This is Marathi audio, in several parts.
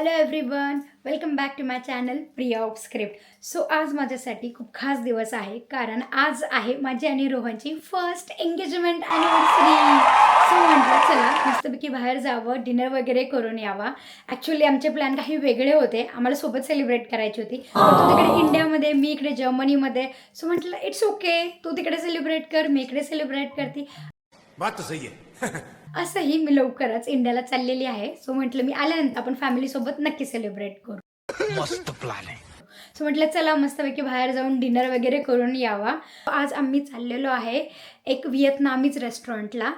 Hello everyone, welcome back to my channel Priya of script. So आज माझ्यासाठी खूप खास दिवस आहे, कारण आज आहे माझी आणि रोहनची फर्स्ट एंगेजमेंट ॲनिव्हर्सरी. सो म्हटलं चला मस्तपैकी बाहेर जावं, डिनर वगैरे करून यावा. ॲक्च्युली आमचे प्लॅन काही वेगळे होते, आम्हाला सोबत सेलिब्रेट करायची होती. पण तू तिकडे इंडियामध्ये, मी इकडे जर्मनीमध्ये. सो म्हटलं इट्स ओके, तू तिकडे सेलिब्रेट कर, मी इकडे सेलिब्रेट करते. बात तो सही है. असंही मी लवकरच इंडियाला चाललेली आहे. सो म्हटलं मी आल्यानंतर आपण फॅमिलीसोबत नक्की सेलिब्रेट करू. मस्त प्लॅन आहे. सो म्हटलं चला मस्तपैकी बाहेर जाऊन डिनर वगैरे करून यावा. आज आम्ही चाललेलो आहे एक व्हिएतनामीज रेस्टॉरंटला.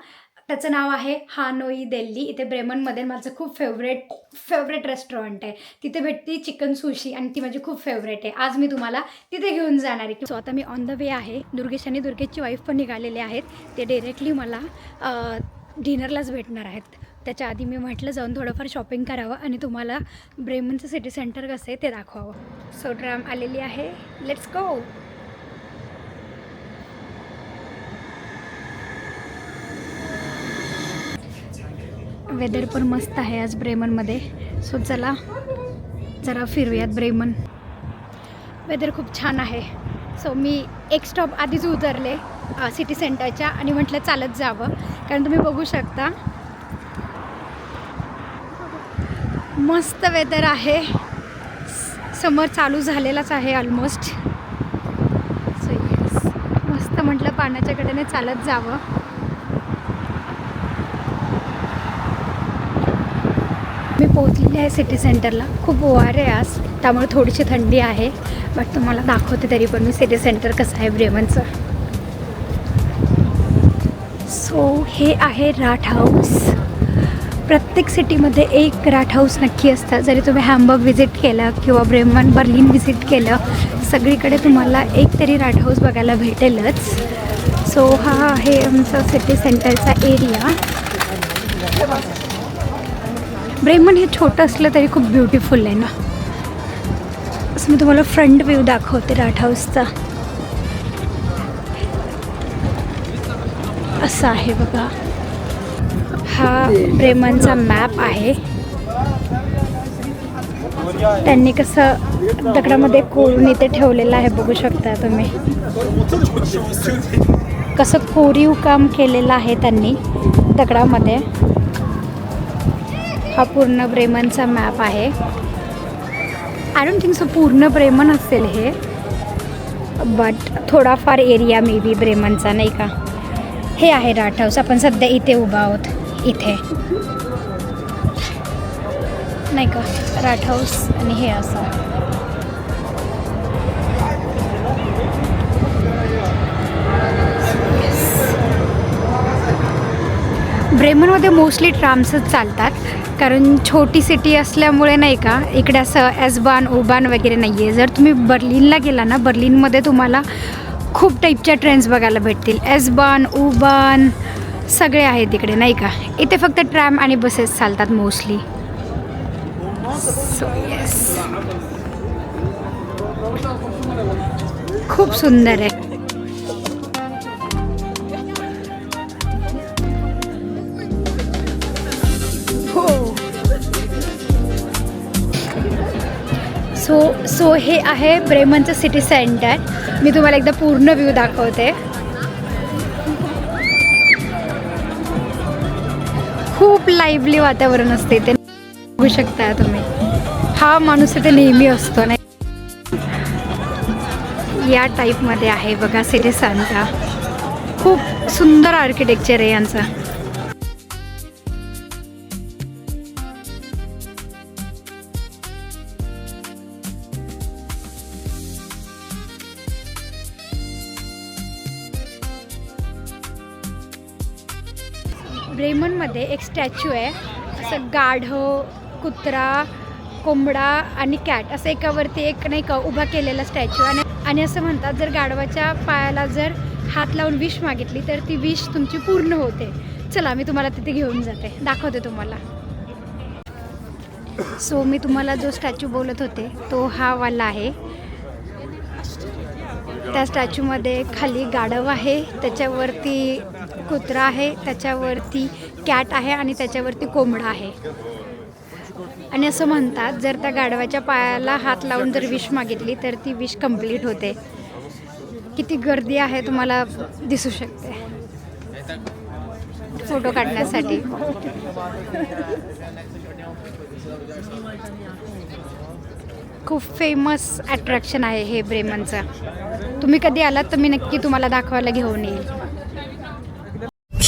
त्याचं नाव आहे हानोई दिल्ली. इथे ब्रेमनमध्ये माझं खूप फेवरेट रेस्टॉरंट आहे. तिथे भेटते चिकन सुशी आणि ती माझी खूप फेवरेट आहे. आज मी तुम्हाला तिथे घेऊन जाणार आहे. सो आता मी ऑन द वे आहे. दुर्गेश आणि दुर्गेशची वाईफ पण निघालेले आहेत. ते डायरेक्टली मला डिनरलाच भेटणार आहेत. त्याच्या आधी मी म्हटलं जाऊन थोडंफार शॉपिंग करावं आणि तुम्हाला ब्रेमनचं सिटी सेंटर कसं आहे ते दाखवावं. सो ट्रॅम आलेली आहे, लेट्स गो. वेदर पण मस्त आहे आज ब्रेमनमध्ये. सो चला जरा फिरूयात ब्रेमन. वेदर खूप छान आहे. सो मी एक स्टॉप आधीच उतरले सिटी सेंटरच्या आणि म्हटलं चालत जावं, कारण तुम्ही बघू शकता मस्त वेदर आहे. समर चालू झालेलाच आहे ऑलमोस्ट. सो येस, मस्त म्हटलं पाण्याच्या कडेने चालत जावं. मी पोहोचलेली आहे सिटी सेंटरला. खूप वारे आज, त्यामुळे थोडीशी थंडी आहे. बट तुम्हाला दाखवते तरी पण मी सिटी सेंटर कसं आहे ब्रेमनचं. सो हे आहे राट हाऊस. प्रत्येक सिटीमध्ये एक राट हाऊस नक्की असतं. जरी तुम्ही हॅम्बर्ग व्हिजिट केलं किंवा ब्रेमन बर्लिन व्हिजिट केलं, सगळीकडे तुम्हाला एक तरी राट हाऊस बघायला भेटेलच. सो हा आहे आमचा सिटी सेंटरचा एरिया. ब्रेमन हे छोटं असलं तरी खूप ब्युटिफुल आहे ना. असं मी तुम्हाला फ्रंट व्ह्यू दाखवते राट हाऊसचा. असं आहे बघा. हा ब्रेमनचा मॅप आहे. त्यांनी कसं दगडामध्ये कोरून इथे ठेवलेलं आहे, बघू शकता तुम्ही. कसं कोरीव काम केलेलं आहे त्यांनी दगडामध्ये. हा पूर्ण ब्रेमनचा मॅप आहे. आय डोंट थिंक सो पूर्ण ब्रेमन असेल हे, बट थोडाफार एरिया मे बी ब्रेमनचा, नाही का. हे आहे राट हाऊस. आपण सध्या इथे उभा आहोत, इथे नाही का राट हाऊस. आणि हे असं ब्रेमनमध्ये मोस्टली ट्राम्सच चालतात, कारण छोटी सिटी असल्यामुळे नाही का इकडे असं एस-बान ओ-बान वगैरे नाही आहे. जर तुम्ही बर्लिनला गेला ना, बर्लिनमध्ये तुम्हाला खूप टाईपच्या ट्रेन्स बघायला भेटतील. एस-बान, ओ-बान सगळे आहेत तिकडे, नाही का. इथे फक्त ट्रॅम आणि बसेस चालतात मोस्टली. सो येस, खूप सुंदर आहे. हो. सो हे आहे ब्रेमनचं सिटी सेंटर. मी तुम्हाला एकदा पूर्ण व्ह्यू दाखवते. खूप लाईव्हली वातावरण असते इथे, बघू शकता तुम्ही. हा माणूस इथे नेहमी असतो, नाही. या टाईपमध्ये आहे बघा सिटी सेंटर. खूप सुंदर आर्किटेक्चर आहे यांचं. ब्रेमनमध्ये एक स्टॅच्यू आहे. असं गाढव, कुत्रा, कोंबडा आणि कॅट असं एकावरती एक नाही का उभा केलेला स्टॅच्यू. आणि असं म्हणतात जर गाढवाच्या पायाला जर हात लावून विश मागितली तर ती विश तुमची पूर्ण होते. चला मी तुम्हाला तिथे घेऊन जाते, दाखवते तुम्हाला. सो मी तुम्हाला जो स्टॅच्यू बोलत होते तो हा वाला आहे. त्या स्टॅच्यूमध्ये खाली गाढव आहे, त्याच्यावरती कुत्रा आहे, त्याच्यावरती कॅट आहे आणि त्याच्यावरती कोंबडा आहे. आणि असं म्हणतात जर त्या गाढवाच्या पायाला हात लावून जर विश मागितली तर ती विश कंप्लीट होते. किती गर्दी आहे तुम्हाला दिसू शकते फोटो काढण्यासाठी. खूप फेमस अट्रॅक्शन आहे हे ब्रेमनचं. तुम्ही कधी आलात तर मी नक्की तुम्हाला दाखवायला घेऊन येईल.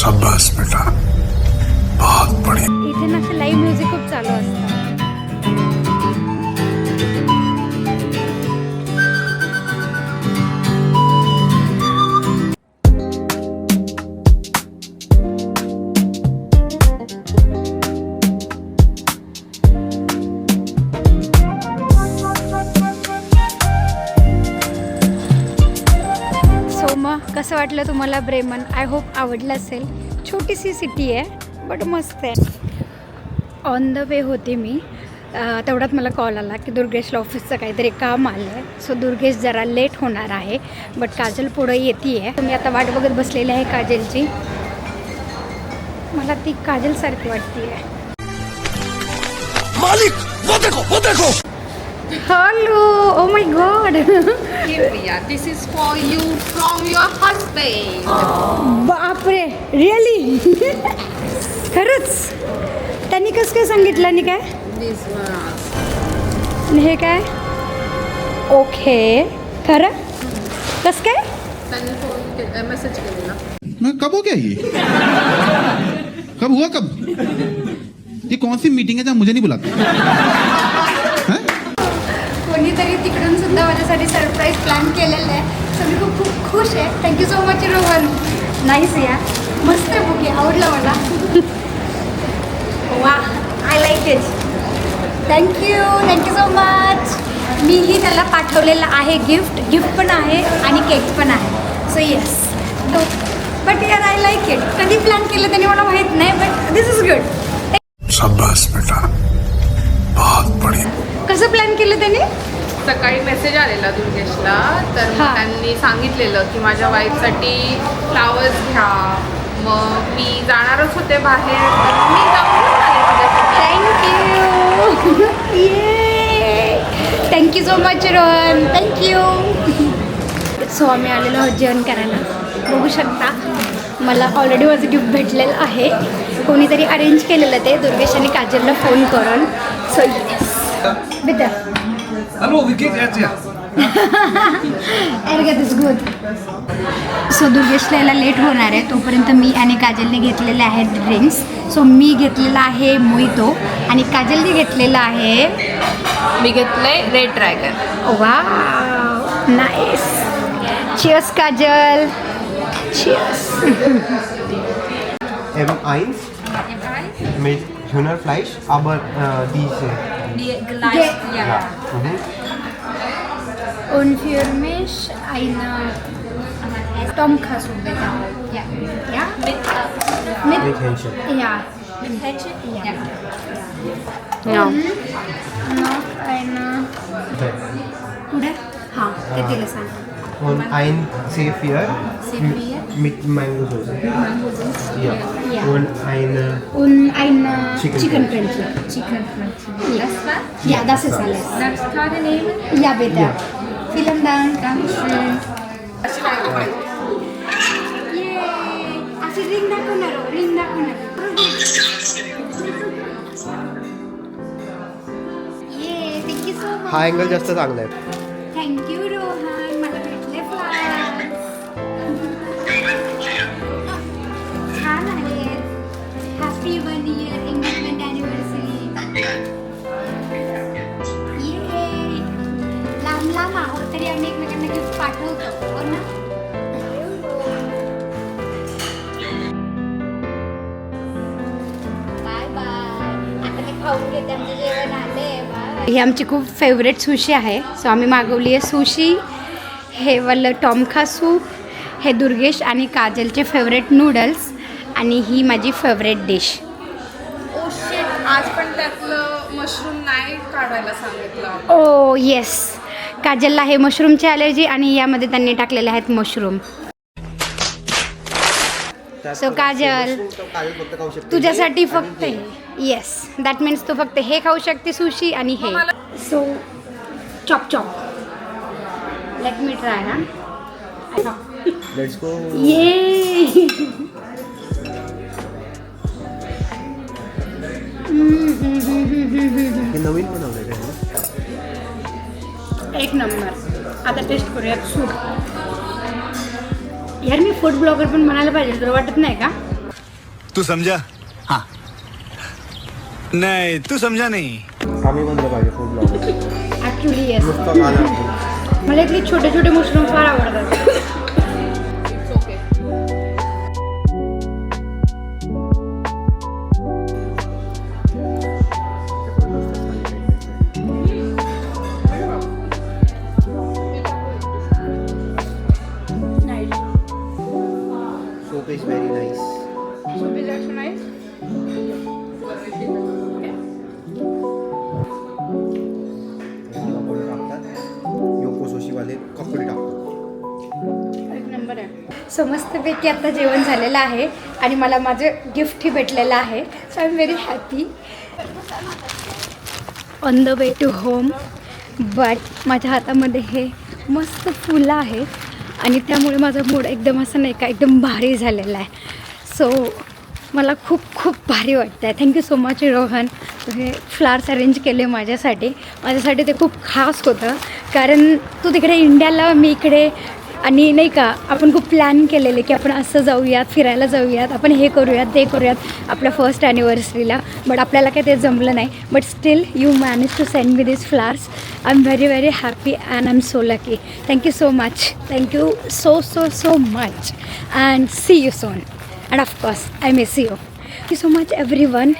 शाबाश बेटा, बहुत बढ़िया. इथे ना असं लाईव्ह म्युझिक खूप चालू असतं. सो मग कसं वाटलं तुम्हाला ब्रेमन? आय होप आवडलं असेल. छोटीशी सिटी आहे बट मस्त आहे. ऑन द वे होते मी तेवढ्यात मला कॉल आला की दुर्गेशला ऑफिसचं काहीतरी काम आलं आहे. सो दुर्गेश जरा लेट होणार आहे बट काजल पुढं येते आहे. मी आता वाट बघत बसलेली आहे काजलची. मला ती काजलसारखी वाटते आहे. मालिक, वो देखो, वो देखो. Hello, oh my God. Here Priya, this is for you from your husband. बापरे, रिअली? खरंच? त्यांनी कसं काय सांगितलं आणि काय? This was. आणि हे काय? ओके, खरं? कसं काय? त्यांनी फोन मेसेज केलेला. मैं कब हो गया ये? कब हुआ कब? ये कौन सी मीटिंग है जहाँ मुझे नहीं बुलाते? कोणीतरी तिकडून सुद्धा माझ्यासाठी सरप्राईज प्लॅन केलेलं आहे. सो मी खूप खूप खुश आहे. Thank you so much Rohan. Nice या, मस्त आहे बुके, आवडलं मला. वा, I like it. Thank you so much. मीही त्याला पाठवलेलं आहे गिफ्ट पण आहे आणि केक पण आहे. सो येस, बट यार आय लाईक इट. कधी प्लॅन केलं त्याने मला माहीत नाही बट दिस इज गुड. शाबाश बेटा, बहुत बढ़िया. कसं प्लॅन केलं त्याने? सकाळी मेसेज आलेला दुर्गेशला, तर मग हां. त्यांनी सांगितलेलं की माझ्या वाईफसाठी फ्लावर्स घ्या. मग मी जाणारच होते बाहेर, तर मी जाऊन आले तुझ्यासाठी. Thank you so much Rohan. Thank you. So आम्ही आलेलो आहोत जेवण करायला. बघू शकता मला ऑलरेडी माझं गिफ्ट भेटलेलं आहे. कोणीतरी अरेंज केलेलं ते दुर्गेश आणि काजलला फोन करून. So yes Bidya Hallo, wie geht's jetzt hier? एरगेट इज गुड. सो दुर्गेशला यायला लेट होणार आहे. तोपर्यंत मी आणि काजलने घेतलेले आहेत ड्रिंक्स. सो मी घेतलेला आहे मोहितो आणि काजलने घेतलेला आहे मी घेतलंय रेड ड्रॅगन. वा, nice. Cheers Kajal, cheers. M1 mit Hühnerfleisch, aber diese. Ja. Mhm. Und für mich eine Tomkasu bitte. Ja. Ja? Mit Hähnchen. Ja. Mit Hähnchen? Ja. No. Noch eine. Oder? Ha, ते तिला सांग. Und ein C4 C4. mit Mango-Soße. Ja. Ja. Und eine. Und eine Chicken Chicken Crunchy. Chicken Crunchy. Das war's? Ja, das ist alles. Darf ich Karte nehmen? Ja, bitte. Ja. Vielen Dank. Dankeschön. Ja. Yay! अशी रिंग दाखवणार हो, रिंग दाखवणार. ये, थँक्यू सो मच. हा अँगल जास्त चांगला आहे. थँक्यू रोहन, मला भेटले फ्लावर्स. छान आहेत. Happy 1 year engagement anniversary. ये, लांब लांब आहोत तरी आम्ही एकमेकांना गिफ्ट पाठवतो हो ना. Bye bye. आता मी खाऊन घेते, आमचं जेवण आले. बाय. ही आमची खूप फेवरेट सुशी आहे. सो आम्ही मागवली आहे सुशी. हे वालं टॉमखासू, हे दुर्गेश आणि काजलचे फेवरेट नूडल्स आणि ही माझी फेवरेट डिश. ओ शिट, आज पण त्यातलं मशरूम नाही काढायला सांगितलं. ओ येस, काजलला आहे मशरूमची ॲलर्जी आणि यामध्ये त्यांनी टाकलेले आहेत मशरूम. सो काजल फक्त खाऊ शकते तुझ्यासाठी फक्त हे येस दॅट मीन्स तू फक्त हे खाऊ शकते सुशी आणि हे so chop chop let me try ना लेट्स गो ये हे नवीन बनवलंय का एक नंबर आता टेस्ट करूयात सूप यार मी फूड ब्लॉगर पण म्हणायला पाहिजे तुला वाटत नाही का तू समझा हाँ नहीं तू समझा नहीं आम्ही बनलं पाहिजे फूड ब्लॉग ॲक्च्युली येस नुसतं खायला मला इथले छोटे छोटे मशरूम फार आवडतात it's okay. Soup is very nice Soup is also nice. योको सोशीवाले कपडे टाकतात एक नंबर आहे सो मस्तपैकी आता जेवण झालेलं आहे आणि मला माझं गिफ्टही भेटलेलं आहे so I am very happy on the way to home but माझ्या हातामध्ये हे मस्त फुलं आहे आणि त्यामुळे माझा मूड एकदम असं नाही का एकदम भारी झालेला आहे सो मला खूप खूप भारी वाटतं आहे थँक्यू सो मच रोहन तू हे फ्लावर्स अरेंज केले माझ्यासाठी ते खूप खास होतं कारण तू तिकडे इंडियाला मी इकडे आणि नाही का आपण खूप प्लॅन केलेले की आपण असं जाऊयात फिरायला जाऊयात आपण हे करूयात ते करूयात आपल्या फर्स्ट ॲनिव्हर्सरीला बट आपल्याला काही ते जमलं नाही but still you manage to send me this flowers I am very very happy and I am so lucky thank you so much thank you so so so much and see you soon and of course I miss you. Thank you so much everyone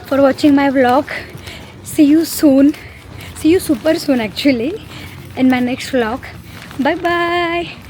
for watching my vlog. See you soon. See you super soon actually in my next vlog. Bye bye.